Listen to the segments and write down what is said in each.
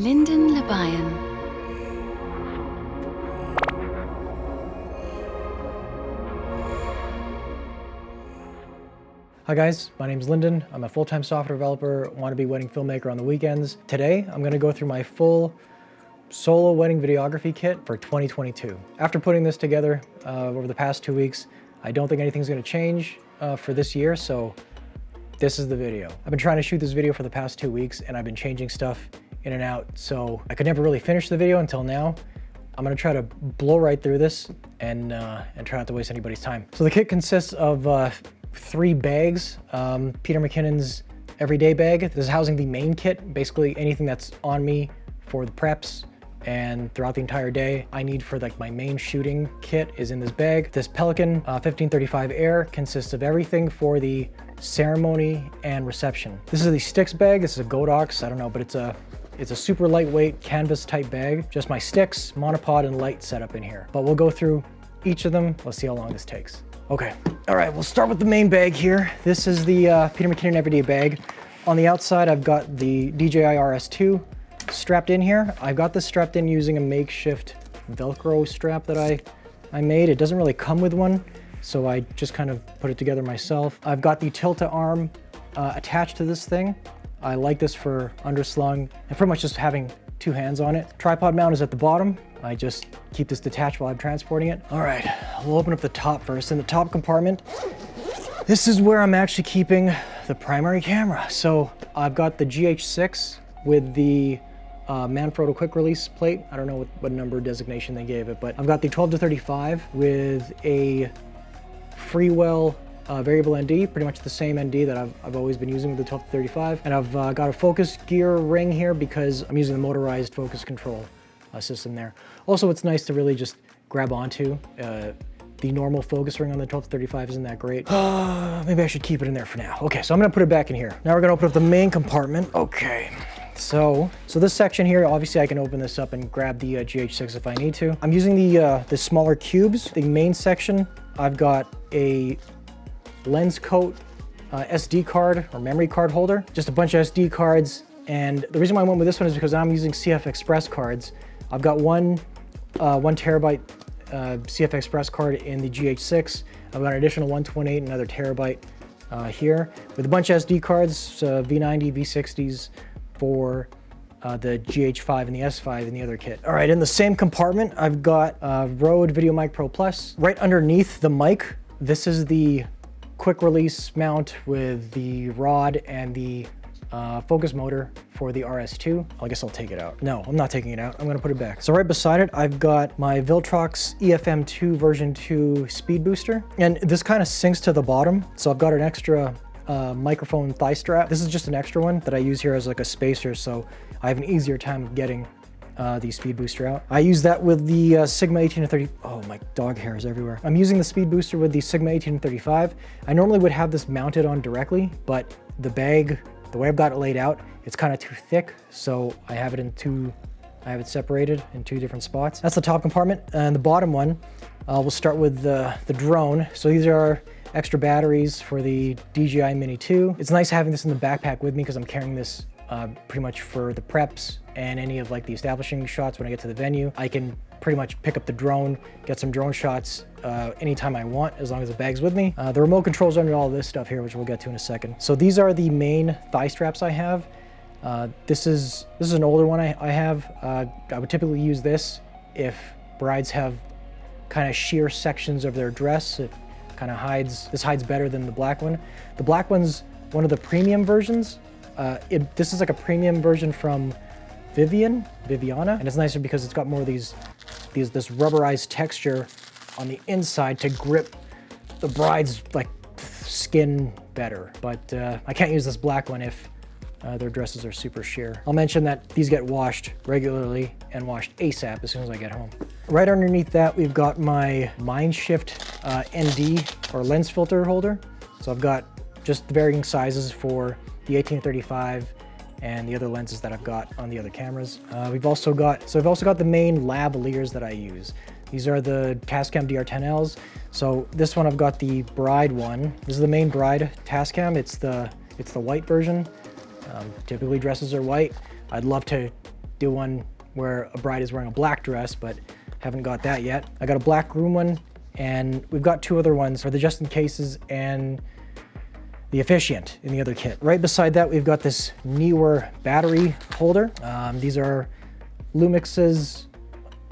Lyndon Lebayan. Hi guys, my name is Lyndon. I'm a full-time software developer, wannabe wedding filmmaker on the weekends. Today, I'm going to go through my full solo wedding videography kit for 2022. After putting this together over the past 2 weeks, I don't think anything's going to change for this year, so this is the video. I've been trying to shoot this video for the past 2 weeks and I've been changing stuff in and out, so I could never really finish the video until now. I'm going to try to blow right through this and try not to waste anybody's time. So the kit consists of 3 bags. Peter McKinnon's everyday bag. This is housing the main kit, basically anything that's on me for the preps and throughout the entire day I need for like my main shooting kit is in this bag. This Pelican 1535 Air consists of everything for the ceremony and reception. This is the sticks bag. This is a Godox, I don't know, but it's a super lightweight canvas type bag. Just my sticks, monopod, and light setup in here. But we'll go through each of them. Let's see how long this takes. Okay, all right, we'll start with the main bag here. This is the Peter McKinnon Everyday bag. On the outside, I've got the DJI RS2 strapped in here. I've got this strapped in using a makeshift Velcro strap that I made. It doesn't really come with one, so I just kind of put it together myself. I've got the Tilta arm attached to this thing. I like this for underslung and pretty much just having 2 hands on it. Tripod mount is at the bottom. I just keep this detached while I'm transporting it. All right, we'll open up the top first. In the top compartment, this is where I'm actually keeping the primary camera. So I've got the GH6 with the Manfrotto quick release plate. I don't know what number designation they gave it, but I've got the 12-35 with a Freewell variable ND, pretty much the same ND that I've always been using with the 12-35. And I've got a focus gear ring here because I'm using the motorized focus control system there. Also, it's nice to really just grab onto. The normal focus ring on the 12-35 isn't that great. Maybe I should keep it in there for now. Okay, so I'm gonna put it back in here. Now we're gonna open up the main compartment. Okay, so this section here, obviously I can open this up and grab the GH6 if I need to. I'm using the smaller cubes. The main section, I've got a lens coat SD card or memory card holder, just a bunch of SD cards. And the reason why I went with this one is because I'm using CF Express cards. I've got one terabyte CF Express card in the GH6. I've got an additional 128, another terabyte here with a bunch of SD cards, V90, V60s for the GH5 and the S5 in the other kit. All right, in the same compartment, I've got Rode VideoMic Pro Plus. Right underneath the mic, this is the quick release mount with the rod and the focus motor for the RS2. I guess I'll take it out. No, I'm not taking it out. I'm gonna put it back. So right beside it, I've got my Viltrox EFM2 version 2 speed booster. And this kind of sinks to the bottom. So I've got an extra microphone thigh strap. This is just an extra one that I use here as like a spacer, so I have an easier time getting the speed booster out. I use that with the Sigma 18-30. Oh, my dog hair is everywhere. I'm using the speed booster with the Sigma 18-35. I normally would have this mounted on directly, but the bag, the way I've got it laid out, it's kind of too thick, so I have it separated in 2 different spots. That's the top compartment. And the bottom one, we'll start with the drone. So these are extra batteries for the DJI Mini 2. It's nice having this in the backpack with me because I'm carrying this pretty much for the preps and any of like the establishing shots when I get to the venue. I can pretty much pick up the drone, get some drone shots anytime I want, as long as the bag's with me. The remote controls under all this stuff here, which we'll get to in a second. So these are the main thigh straps I have. This is an older one I have. I would typically use this if brides have kind of sheer sections of their dress. It kind of this hides better than the black one. The black one's one of the premium versions. This is like a premium version from Viviana, and it's nicer because it's got more of this rubberized texture on the inside to grip the bride's like skin better. But I can't use this black one if their dresses are super sheer. I'll mention that these get washed regularly and washed ASAP as soon as I get home. Right underneath that, we've got my Mindshift ND or lens filter holder. So I've got just the varying sizes for the 18-35 and the other lenses that I've got on the other cameras. I've also got the main lab leers that I use. These are the Tascam DR10Ls. So this one I've got the Bride one. This is the main Bride Tascam. It's the white version. Typically dresses are white. I'd love to do one where a bride is wearing a black dress, but haven't got that yet. I got a black groom one, and we've got 2 other ones for the just in cases and the officiant in the other kit. Right beside that, we've got this Neewer battery holder. These are Lumix's,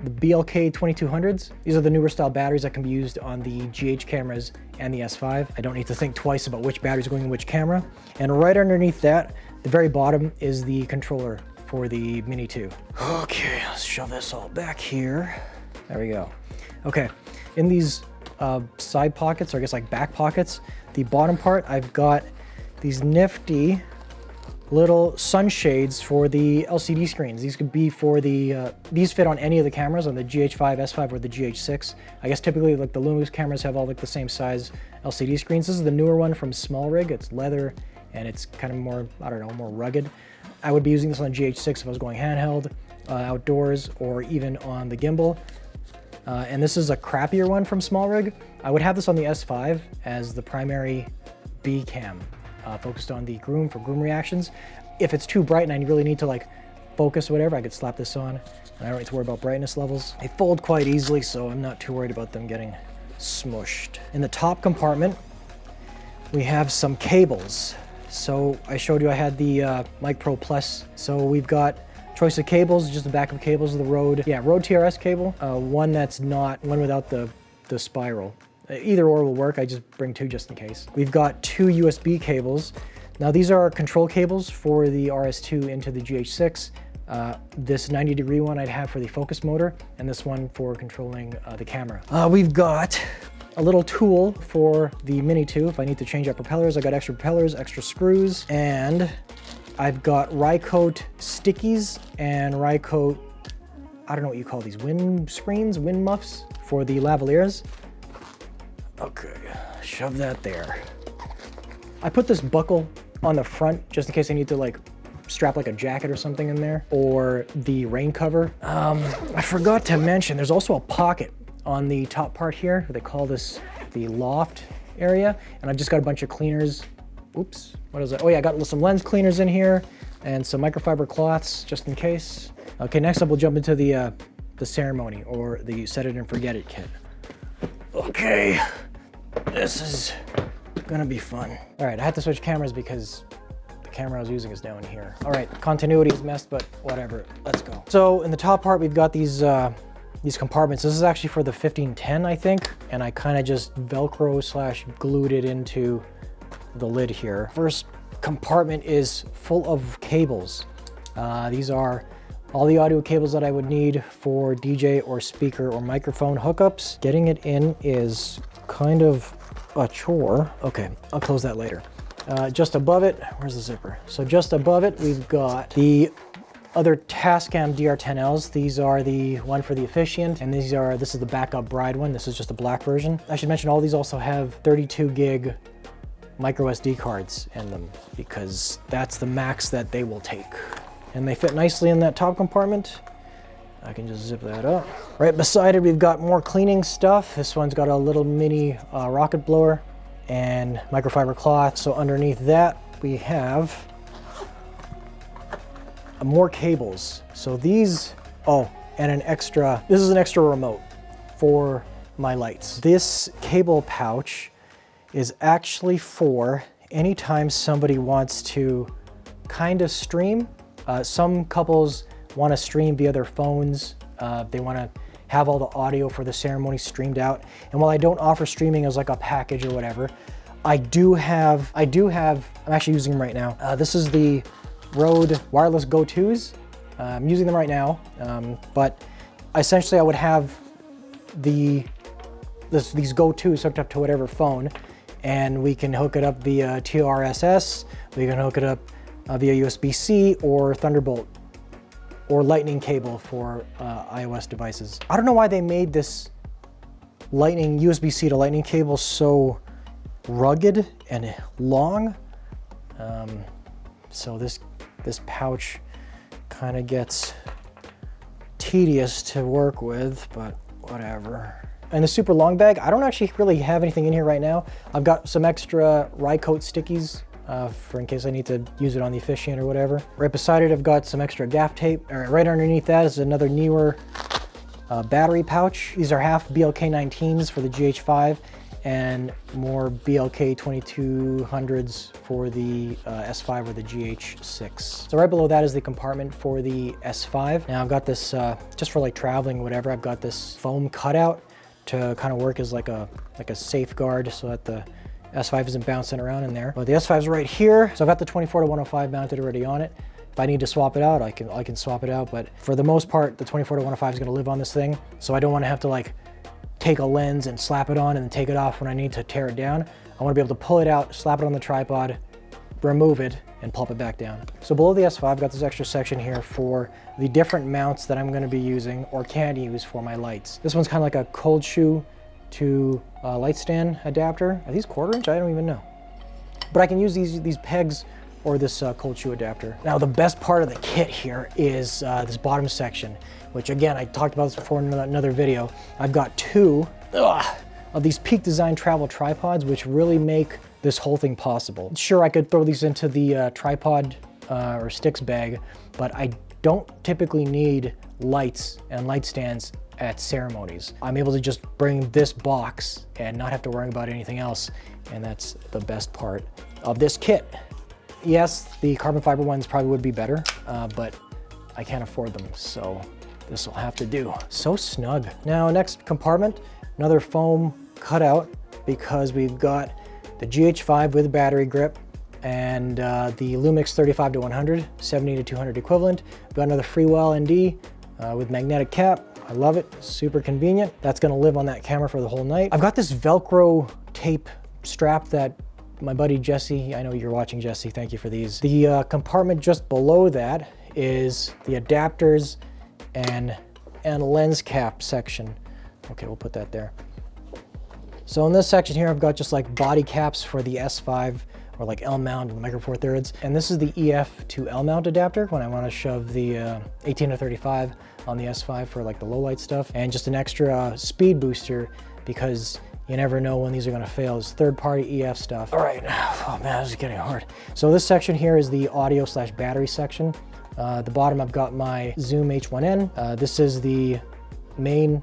the BLK 2200s. These are the newer style batteries that can be used on the GH cameras and the S5. I don't need to think twice about which batteries are going in which camera. And right underneath that, the very bottom, is the controller for the Mini 2. Okay, let's shove this all back here. There we go. Okay, in these side pockets, or I guess like back pockets, the bottom part, I've got these nifty little sunshades for the LCD screens. These could be for the, these fit on any of the cameras, on the GH5, S5, or the GH6. I guess typically like the Lumix cameras have all like the same size LCD screens. This is the newer one from Small Rig. It's leather and it's kind of more, I don't know, more rugged. I would be using this on GH6 if I was going handheld, outdoors, or even on the gimbal. And this is a crappier one from Small Rig. I would have this on the S5 as the primary B cam, focused on the groom for groom reactions. If it's too bright and I really need to like focus or whatever, I could slap this on and I don't need to worry about brightness levels. They fold quite easily, so I'm not too worried about them getting smushed. In the top compartment, we have some cables. So I showed you I had the Mic Pro Plus. So we've got choice of cables, just the backup cables of the Rode TRS cable. One that's not, one without the spiral. Either or will work, I just bring 2 just in case. We've got 2 USB cables. Now these are control cables for the RS2 into the GH6. This 90-degree one I'd have for the focus motor, and this one for controlling the camera. We've got a little tool for the Mini 2 if I need to change out propellers. I got extra propellers, extra screws, and I've got Rycote stickies and Rycote, I don't know what you call these, wind screens, wind muffs for the lavaliers. Okay, shove that there. I put this buckle on the front just in case I need to like strap like a jacket or something in there, or the rain cover. I forgot to mention, there's also a pocket on the top part here. They call this the loft area, and I've just got a bunch of cleaners. Oops, what is that? Oh yeah, I got some lens cleaners in here and some microfiber cloths just in case. Okay, next up we'll jump into the ceremony, or the set it and forget it kit. Okay, this is gonna be fun. All right, I had to switch cameras because the camera I was using is down here. All right, continuity is messed, but whatever, let's go. So in the top part, we've got these compartments. This is actually for the 1510, I think, and I kind of just Velcro / glued it into the lid here. First compartment is full of cables. These are all the audio cables that I would need for DJ or speaker or microphone hookups. Getting it in is kind of a chore. Okay, I'll close that later. Just above it, where's the zipper? So just above it, we've got the other Tascam DR10Ls. These are the one for the officiant, and this is the backup bride one. This is just a black version. I should mention all these also have 32 gig micro SD cards in them because that's the max that they will take. And they fit nicely in that top compartment. I can just zip that up. Right beside it, we've got more cleaning stuff. This one's got a little mini rocket blower and microfiber cloth. So underneath that, we have more cables. So these, oh, and this is an extra remote for my lights. This cable pouch is actually for anytime somebody wants to kind of stream. Some couples want to stream via their phones. They want to have all the audio for the ceremony streamed out. And while I don't offer streaming as like a package or whatever, I'm actually using them right now. This is the Rode Wireless Go 2s. I'm using them right now, but essentially I would have these Go 2s hooked up to whatever phone, and we can hook it up via TRSS, we can hook it up via USB-C or Thunderbolt or lightning cable for iOS devices. I don't know why they made this USB-C to lightning cable so rugged and long. So this pouch kind of gets tedious to work with, but whatever. And the super long bag, I don't actually really have anything in here right now. I've got some extra Rycote stickies for in case I need to use it on the officiant or whatever. Right beside it, I've got some extra gaff tape. Right underneath that is another newer battery pouch. These are half BLK 19s for the GH5 and more BLK 2200s for the S5 or the GH6. So right below that is the compartment for the S5. Now I've got this, just for like traveling or whatever, I've got this foam cutout to kind of work as like a safeguard so that the S5 isn't bouncing around in there. But the S5 is right here. So I've got the 24-105 mounted already on it. If I need to swap it out, I can swap it out. But for the most part, the 24-105 is gonna live on this thing. So I don't wanna have to like take a lens and slap it on and then take it off when I need to tear it down. I wanna be able to pull it out, slap it on the tripod, remove it, and pop it back down. So below the S5, I've got this extra section here for the different mounts that I'm gonna be using or can use for my lights. This one's kind of like a cold shoe to light stand adapter. Are these 1/4 inch? I don't even know. But I can use these pegs or this cold shoe adapter. Now the best part of the kit here is this bottom section, which again, I talked about this before in another video. I've got 2 of these Peak Design travel tripods, which really make this whole thing possible. Sure, I could throw these into the tripod or sticks bag, but I don't typically need lights and light stands at ceremonies. I'm able to just bring this box and not have to worry about anything else, and that's the best part of this kit. Yes, the carbon fiber ones probably would be better, but I can't afford them, so this will have to do. So snug. Now, next compartment, another foam cutout because we've got the GH5 with battery grip and the Lumix 35-100, 70-200 equivalent. We've got another Freewell ND with magnetic cap. I love it, super convenient. That's gonna live on that camera for the whole night. I've got this Velcro tape strap that my buddy Jesse, I know you're watching Jesse, thank you for these. The compartment just below that is the adapters and lens cap section. Okay, we'll put that there. So in this section here, I've got just like body caps for the S5 or like L mount and micro four thirds. And this is the EF to L mount adapter when I want to shove the 18-35 on the S5 for like the low light stuff. And just an extra speed booster because you never know when these are gonna fail. It's third-party EF stuff. All right, oh man, this is getting hard. So this section here is the audio / battery section. At the bottom, I've got my Zoom H1N. This is the main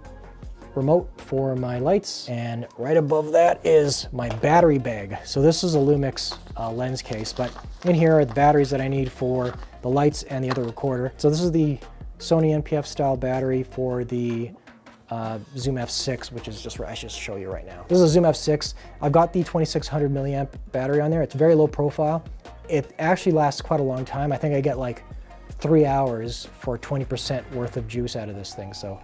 remote for my lights. And right above that is my battery bag. So this is a Lumix lens case, but in here are the batteries that I need for the lights and the other recorder. So this is the Sony NPF style battery for the Zoom F6, which is just, I should show you right now. This is a Zoom F6. I've got the 2600 milliamp battery on there. It's very low profile. It actually lasts quite a long time. I think I get like 3 hours for 20% worth of juice out of this thing. So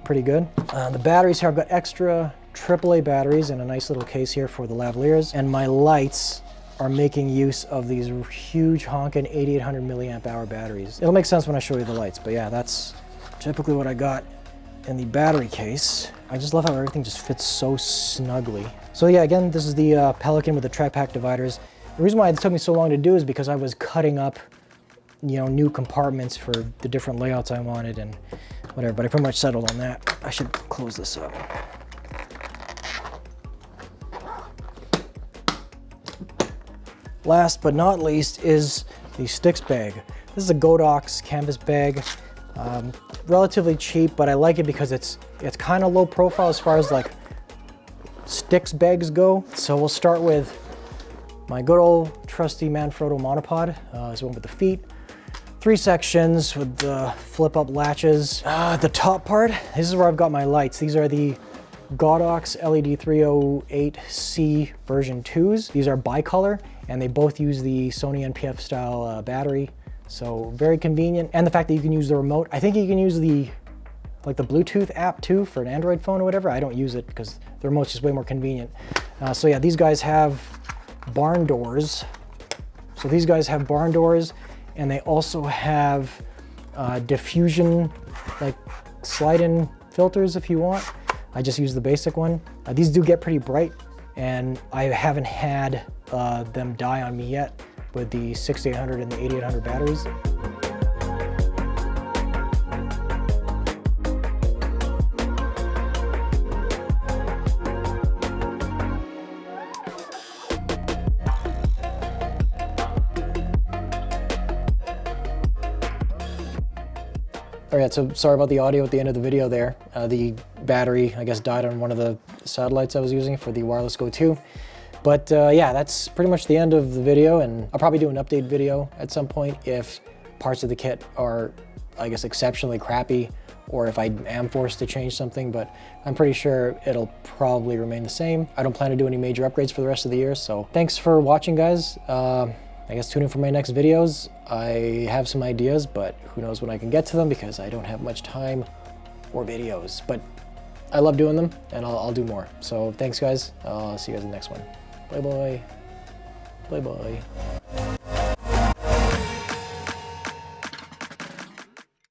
pretty good. The batteries here, I've got extra AAA batteries in a nice little case here for the lavaliers. And my lights are making use of these huge honking 8800 milliamp hour batteries. It'll make sense when I show you the lights, but yeah, that's typically what I got in the battery case. I just love how everything just fits so snugly. So yeah, again, this is the Pelican with the tri-pack dividers. The reason why it took me so long to do is because I was cutting up, you know, new compartments for the different layouts I wanted and whatever, but I pretty much settled on that. I should close this up. Last but not least is the sticks bag. This is a Godox canvas bag. Relatively cheap, but I like it because it's kind of low profile as far as like sticks bags go. So we'll start with my good old trusty Manfrotto monopod. This one with the feet. 3 sections with the flip up latches. The top part, this is where I've got my lights. These are the Godox LED 308C version 2s. These are bicolor and they both use the Sony NPF style battery. So very convenient. And the fact that you can use the remote. I think you can use the Bluetooth app too for an Android phone or whatever. I don't use it because the remote's just way more convenient. So yeah, these guys have barn doors. So these guys have barn doors and they also have diffusion, like slide-in filters if you want. I just use the basic one. These do get pretty bright and I haven't had them die on me yet with the 6800 and the 8800 batteries. All right, so sorry about the audio at the end of the video there. The battery, I guess, died on one of the satellites I was using for the wireless Go 2. But yeah, that's pretty much the end of the video, and I'll probably do an update video at some point if parts of the kit are, I guess, exceptionally crappy, or if I am forced to change something, but I'm pretty sure it'll probably remain the same. I don't plan to do any major upgrades for the rest of the year, so thanks for watching, guys. I guess tune in for my next videos. I have some ideas, but who knows when I can get to them because I don't have much time or videos, but I love doing them and I'll do more. So thanks, guys. I'll see you guys in the next one. Bye-bye. Bye-bye.